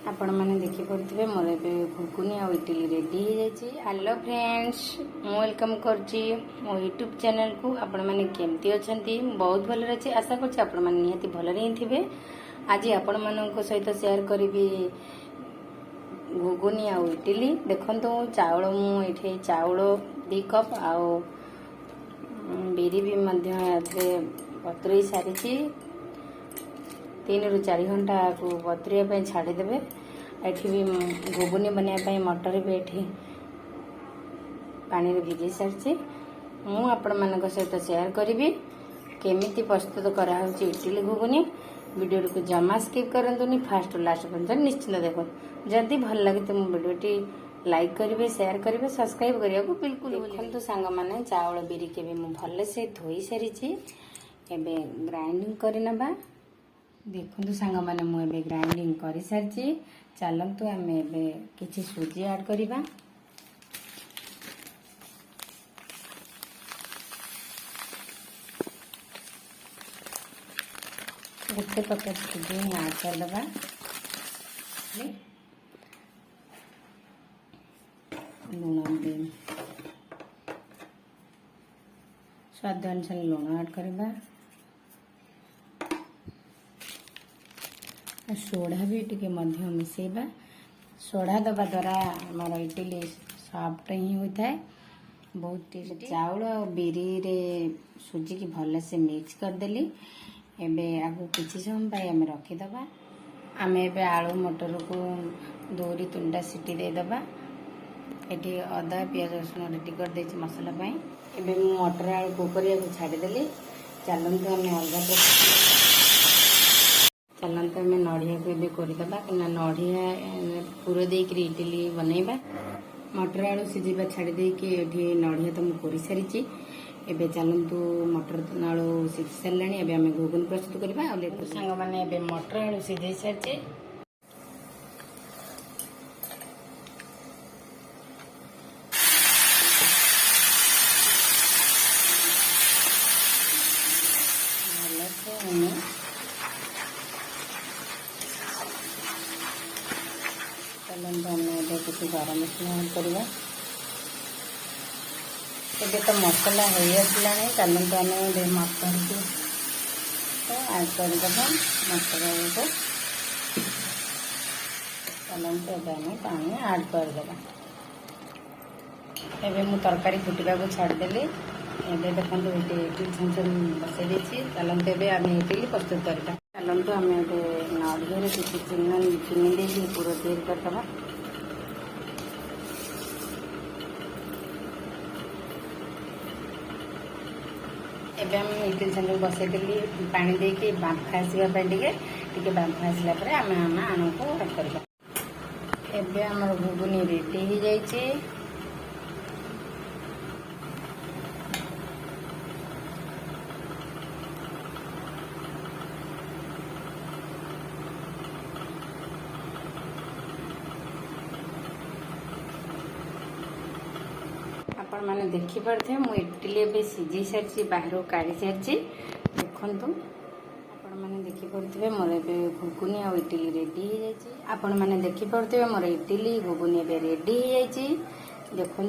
आपण मैंने देखिपे मोर घुगुनी आ इडली रेडी हो जाए। हेलो फ्रेंड्स, मु वेलकम करची मो यूट्यूब चैनल को। आपण मैंने केमती अच्छा बहुत भल अच्छे आशा करछि आपण मैंने निहाती भल थे। आज आपण मान सहित शेयर करी घुगुनी आ इडली। देखो चाउल मुझे चाउल 2 कप आओ बिरी भी बतुरई सारी 3 ରୁ 4 घंटा को बतुरिया छाड़ीदे। एठी भी घुगुनी बनाया मटर भी एठी पानी भिजै सारी। मु आपण मान सहित शेयर करी केमिति प्रस्तुत करा इडली घुगुनी। वीडियो को जमा स्किप करंतुनी, फास्ट लास्ट पर्यंत निश्चिंत देखो। जदि भल लगे तो मो वीडियोटी लाइक करेंगे, शेयर करेंगे, सब्सक्राइब करने को बिल्कुल देखो। सांग मैंने चाउल बिरी के भी भल से धोई सारी एवं ग्राइंडिंग करनबा। देखो सांग मैंने मुझे ग्राइंडिंग कर सारी। चलतु आम किसी सुजी ऐड करवा। गोटे पकेट सुजी ऐड करदे। लुण भी स्वाद अनुसार लुण ऐड करवा। सोडा भी टिके मिसेबा। सोडा दबा द्वारा हमारा इडली सॉफ्ट ही होता है, बहुत टेस्टी। चाउल और बिरी रे सुजी की भल से मिक्स करदेली। एबे आगु किसी समय आम रखीदबा। आम ए आलू मटर को 2 ରୁ 3टा सीटी देदबा। ये अदा पियाज रसुण रेडी कर दे मसला पाई। एबे मटर आलू कुकरिया को छाड़ीदेली। चलते आम अलग चलते आम नड़िया को ये करदे कि नड़िया पूरा देकर इडली बनइबा। मटर आलू सीझा छाड़ी ये नड़िया तो मुझे कर सारी। एबे चलतु मटर आलू सीझी सारे। एबे आम घुगुनी प्रस्तुत करवा। सांग मैंने मटर आलू सीझे सारी। किसी गरम मसला ऐड करवा। ये तो मसला हो आसला। चलते आम मटर को ऐड करदे। मटर को चलते आम पानी ऐड करदे। एबे मु तरकारी फुटवा को छाड़देली। एबे देखो इडली छांच बसई चलते आम इडली प्रस्तुत करवा। चलते आम नड़िया किसी चीनी दे पूरा तैयारी करदे। एबे हम इडली छांच बसईदेली पानी देके बांफ आसवाई टे बांफ आसला आम आण को ऐड करवा। एबे हमर घुगुनी रेडी हो जाइए। आपण मैंने देखी पारे मु इडली सीझी सारी बाहर काढ़ी सारी। देखु आपण मैंने देखी पारे मोर घुगुनी आ इडली रेडी हो जाए। आपण मैंने देखी पारे मोर इडली घुगुनी रेडी हो जाए। देखु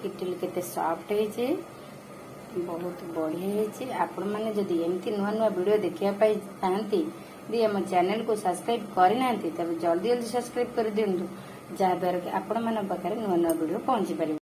इडली केते सॉफ्ट है, बहुत बढ़िया है। आपण मैंने जदि एमती नुआ नुआ वीडियो देखा चाहती दी आम चैनल को सब्सक्राइब करना तब जल्दी जल्दी सब्सक्राइब कर दिंतु, जहाँद्वारा कि आपण मान पाखे नुआ नुआ वीडियो पहुंची पारे।